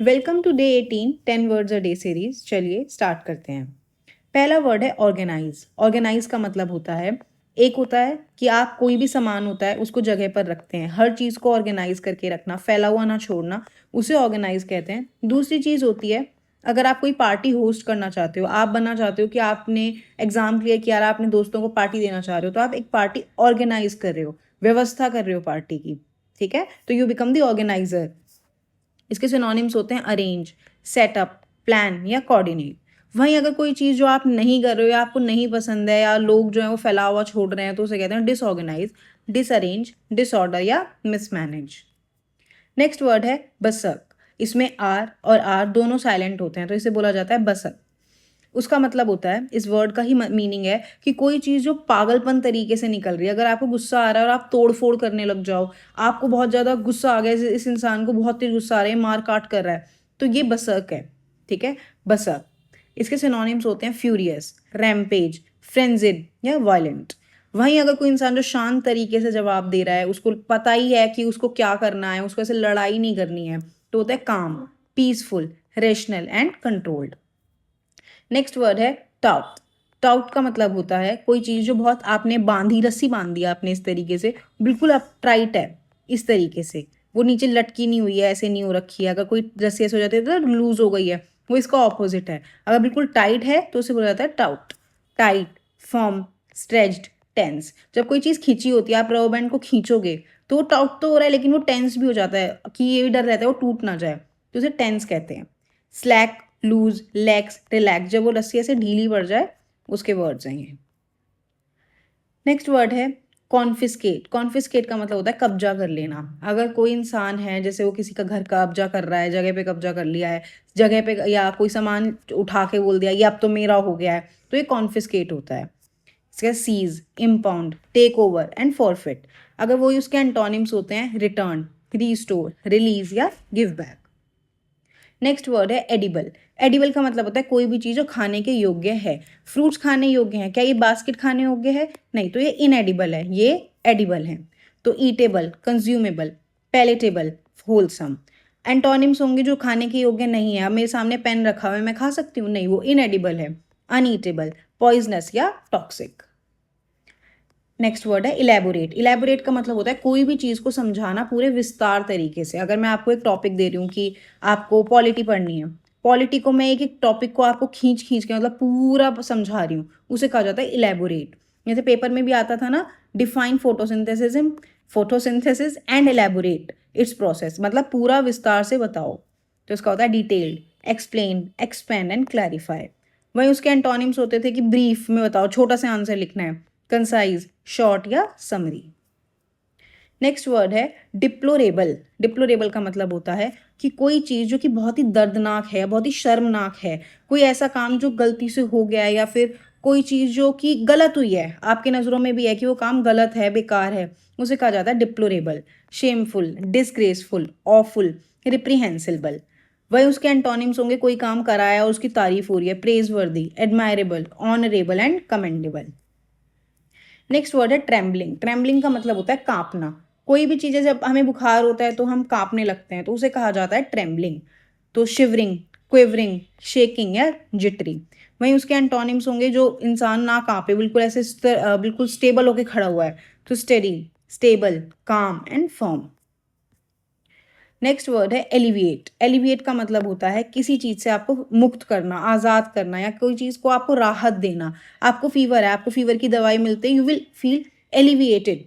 Welcome to day 18 10 words a day series. चलिए start करते हैं। पहला वर्ड है ऑर्गेनाइज। ऑर्गेनाइज का मतलब होता है, एक होता है कि आप कोई भी सामान होता है उसको जगह पर रखते हैं, हर चीज़ को ऑर्गेनाइज करके रखना, फैला हुआ ना छोड़ना, उसे ऑर्गेनाइज कहते हैं। दूसरी चीज़ होती है, अगर आप कोई पार्टी होस्ट करना चाहते हो, आप बनना चाहते हो कि आपने एग्जाम क्लियर किया, आपने दोस्तों को पार्टी देना चाह रहे हो, तो आप एक पार्टी ऑर्गेनाइज कर रहे हो, व्यवस्था कर रहे हो पार्टी की। ठीक है, तो यू बिकम द ऑर्गेनाइजर। इसके सिनोनिम्स होते हैं अरेंज, सेटअप, प्लान या कोऑर्डिनेट। वहीं अगर कोई चीज़ जो आप नहीं कर रहे हो या आपको नहीं पसंद है या लोग जो है वो फैला हुआ छोड़ रहे हैं, तो उसे कहते हैं डिसऑर्गेनाइज, डिसअरेंज, डिसऑर्डर या मिसमैनेज। नेक्स्ट वर्ड है बसक। इसमें आर और आर दोनों साइलेंट होते हैं, तो इसे बोला जाता है बसक। उसका मतलब होता है, इस वर्ड का ही मीनिंग है कि कोई चीज़ जो पागलपन तरीके से निकल रही है, अगर आपको गुस्सा आ रहा है और आप तोड़ फोड़ करने लग जाओ, आपको बहुत ज़्यादा गुस्सा आ गया, इस इंसान को बहुत तेज गुस्सा आ रहा है, मार काट कर रहा है, तो ये बसर्क है। ठीक है, बसर्क। इसके सिनोनिम्स होते हैं फ्यूरियस, रैम्पेज, फ्रेंजिड या वायलेंट। वहीं अगर कोई इंसान जो शांत तरीके से जवाब दे रहा है, उसको पता ही है कि उसको क्या करना है, उसको ऐसे लड़ाई नहीं करनी है, तो होता है काम, peaceful, rational and controlled. Next word है टाउट। टाउट का मतलब होता है कोई चीज़ जो बहुत आपने बांधी, रस्सी बांध दिया आपने इस तरीके से, बिल्कुल आप टाइट है इस तरीके से, वो नीचे लटकी नहीं हुई है, ऐसे नहीं हो रखी है। अगर कोई रस्सी ऐसे हो जाती है तो लूज हो गई है, वो इसका ऑपोजिट है। अगर बिल्कुल टाइट है तो उसे बोला जाता है taut. Tight, firm, stretched, tense. जब कोई चीज़ खींची होती है, आप रबर बैंड को खींचोगे तो वो टाउट तो हो रहा है, लेकिन वो टेंस भी हो जाता है कि ये भी डर रहता है वो टूट ना जाए, तो उसे टेंस कहते हैं। स्लैक, लूज, लैक्स, रिलैक्स, जब वो रस्सी ऐसे ढीली पड़ जाए, उसके वर्ड्स हैं ये। नेक्स्ट वर्ड है कॉन्फिस्केट। कॉन्फिस्केट का मतलब होता है कब्जा कर लेना। अगर कोई इंसान है, जैसे वो किसी का घर कब्जा कर रहा है, जगह पे कब्जा कर लिया है, जगह पे, या कोई सामान उठा के बोल दिया ये अब तो मेरा हो गया है, तो ये कॉन्फिस्केट होता है। इसका seize, impound, take over and forfeit. अगर वही उसके एंटोनिम्स होते हैं रिटर्न, रिस्टोर, रिलीज या गिव बैक। नेक्स्ट वर्ड है एडिबल। एडिबल का मतलब होता है कोई भी चीज़ जो खाने के योग्य है। फ्रूट्स खाने योग्य हैं, क्या ये बास्केट खाने योग्य है? नहीं, तो ये इनएडिबल है, ये एडिबल है। तो eatable, consumable, palatable, wholesome. Antonyms होंगे जो खाने के योग्य नहीं है। अब मेरे सामने पेन रखा हुआ है, मैं खा सकती हूँ? नहीं, वो इनएडिबल है, अनईटेबल, पॉइजनस या टॉक्सिक। नेक्स्ट वर्ड है इलेबोरेट। इलेबोरेट का मतलब होता है कोई भी चीज़ को समझाना पूरे विस्तार तरीके से। अगर मैं आपको एक टॉपिक दे रही हूँ कि आपको पॉलिटी पढ़नी है, पॉलिटी को मैं एक एक टॉपिक को आपको खींच खींच के मतलब पूरा समझा रही हूँ, उसे कहा जाता है इलेबोरेट। जैसे पेपर में भी आता था ना, define photosynthesis and elaborate it's process, मतलब पूरा विस्तार से बताओ। तो इसका होता है detailed, explain, expand and clarify. वहीं उसके एंटोनिम्स होते थे कि ब्रीफ में बताओ, छोटा सा आंसर लिखना है, कंसाइज, शॉर्ट या समरी। नेक्स्ट वर्ड है डिप्लोरेबल। डिप्लोरेबल का मतलब होता है कि कोई चीज़ जो कि बहुत ही दर्दनाक है, बहुत ही शर्मनाक है, कोई ऐसा काम जो गलती से हो गया है, या फिर कोई चीज़ जो कि गलत हुई है, आपके नज़रों में भी है कि वो काम गलत है, बेकार है, उसे कहा जाता है deplorable. Shameful, disgraceful, awful, reprehensible. वही उसके एंटोनिम्स होंगे कोई काम कराया और उसकी तारीफ हो रही है, प्रेज वर्दी, admirable, honourable and commendable. Next word है ट्रेम्बलिंग। ट्रेम्बलिंग का मतलब होता है कांपना। कोई भी चीज़ें, जब हमें बुखार होता है तो हम कांपने लगते हैं, तो उसे कहा जाता है ट्रेम्बलिंग। तो शिवरिंग, क्विवरिंग, शेकिंग या जिटरी। वहीं उसके एंटोनिम्स होंगे जो इंसान ना कांपे, बिल्कुल ऐसे बिल्कुल स्टेबल होकर खड़ा हुआ है, तो स्टेडी, स्टेबल, काम एंड फर्म। नेक्स्ट वर्ड है एलिविएट। एलिविएट का मतलब होता है किसी चीज़ से आपको मुक्त करना, आज़ाद करना, या कोई चीज़ को आपको राहत देना। आपको फीवर है, आपको फीवर की दवाई मिलते यू विल फील एलिविएटेड।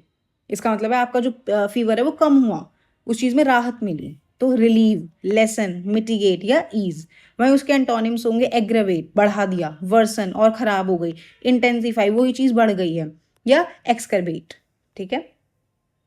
इसका मतलब है आपका जो फीवर है वो कम हुआ, उस चीज़ में राहत मिली। तो रिलीव, लेसन, मिटिगेट या ईज। वहीं उसके एंटोनिम्स होंगे एग्रवेट, बढ़ा दिया, वर्सन और ख़राब हो गई, इंटेंसिफाई, वही चीज़ बढ़ गई है, या एक्सकर्बेट। ठीक है।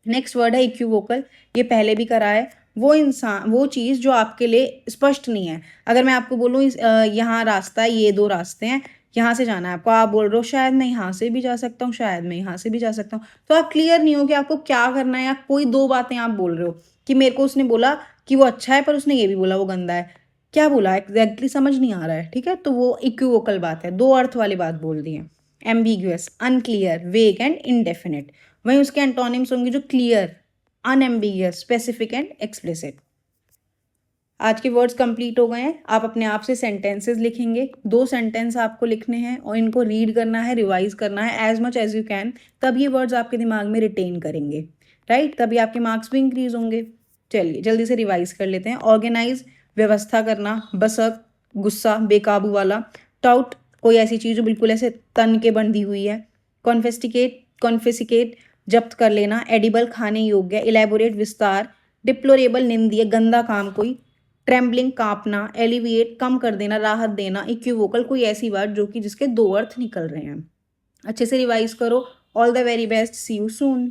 नेक्स्ट वर्ड है इक्विवोकल। ये पहले भी करा है। वो इंसान, वो चीज़ जो आपके लिए स्पष्ट नहीं है। अगर मैं आपको बोलूँ यहाँ रास्ता है, ये दो रास्ते हैं, यहाँ से जाना है आपको, आप बोल रहे हो शायद मैं यहाँ से भी जा सकता हूँ, शायद मैं यहाँ से भी जा सकता हूँ, तो आप क्लियर नहीं हो कि आपको क्या करना है, या कोई दो बातें आप बोल रहे हो कि मेरे को उसने बोला कि वो अच्छा है, पर उसने ये भी बोला वो गंदा है। क्या बोला एग्जैक्टली समझ नहीं आ रहा है। ठीक है, तो वो इक्विवोकल बात है, दो अर्थ वाली बात बोल दी है। एम्बिग्यूअस, अनक्लियर, वेग एंड इनडेफिनेट। वहीं उसके एंटोनिम्स होंगे जो clear, unambiguous, specific and explicit. आज के वर्ड्स कंप्लीट हो गए हैं। आप अपने आप से सेंटेंसेस लिखेंगे। 2 सेंटेंस आपको लिखने हैं और इनको रीड करना है, रिवाइज करना है as much as you can. तब ये वर्ड्स आपके दिमाग में रिटेन करेंगे, राइट? तभी आपके मार्क्स भी इंक्रीज होंगे। चलिए जल्दी से रिवाइज कर लेते हैं। ऑर्गेनाइज, व्यवस्था करना। बसक, गुस्सा, बेकाबू वाला। टाउट, कोई ऐसी चीज़ जो बिल्कुल ऐसे तन के बंधी हुई है। कॉन्फिस्केट, जब्त कर लेना। एडिबल, खाने योग्य। इलेबोरेट, विस्तार। डिप्लोरेबल, निंदनीय, गंदा काम कोई। ट्रेम्बलिंग, कांपना। एलिविएट, कम कर देना, राहत देना। इक्विवोकल, कोई ऐसी बात जो कि जिसके 2 अर्थ निकल रहे हैं। अच्छे से रिवाइज करो। All the very best, see you soon.